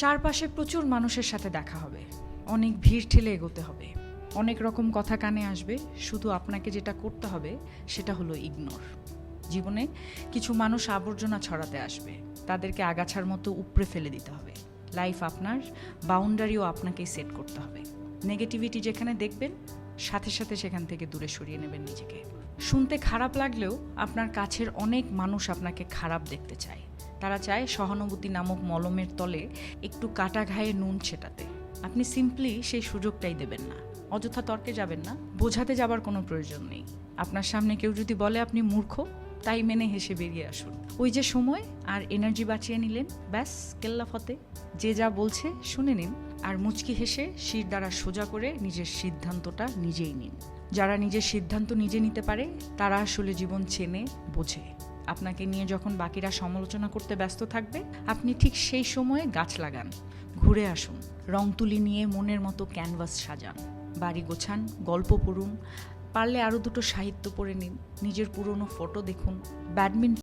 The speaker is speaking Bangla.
চারপাশে প্রচুর মানুষের সাথে দেখা হবে, অনেক ভিড় ঠেলে এগোতে হবে, অনেক রকম কথা কানে আসবে। শুধু আপনাকে যেটা করতে হবে সেটা হলো ইগনোর। জীবনে কিছু মানুষ আবর্জনা ছড়াতে আসবে, তাদেরকে আগাছার মতো উপড়ে ফেলে দিতে হবে। লাইফ আপনার, বাউন্ডারিও আপনাকেই সেট করতে হবে। নেগেটিভিটি যেখানে দেখবেন, সাথে সাথে সেখান থেকে দূরে সরিয়ে নেবেন নিজেকে। শুনতে খারাপ লাগলেও আপনার কাছের অনেক মানুষ আপনাকে খারাপ দেখতে চায়। তারা চায় সহানুভূতি নামক মলমের তলে একটু কাটা ঘায়ে নুন ছেটাতে। আপনি সিম্পলি সেই সুযোগটাই দেবেন না। অযথা তর্কে যাবেন না, বোঝাতে যাবার কোনো প্রয়োজন নেই। আপনার সামনে কেউ যদি বলে আপনি মূর্খ, তাই মেনে হেসে বেরিয়ে আসুন। ওই যে সময় আর এনার্জি বাঁচিয়ে নিলেন, ব্যাস কেল্লা ফতে। যে যা বলছে শুনে নিন, আর মুচকি হেসে শির দ্বারা সোজা করে নিজের সিদ্ধান্তটা নিজেই নিন। যারা নিজের সিদ্ধান্ত নিজে নিতে পারে তারা আসলে জীবন চেনে, বোঝে। আপনাকে নিয়ে যখন বাকিরা সমালোচনা করতে ব্যস্ত থাকবে, আপনি ঠিক সেই সময়ে গাছ লাগান, ঘুরে আসুন, রং তুলি নিয়ে মনের মতো ক্যানভাস সাজান, বাড়ি গোছান, গল্প পড়ুন, পারলে আরও দুটো সাহিত্য পড়ে নিন, নিজের পুরনো ফটো দেখুন, ব্যাডমিন্টন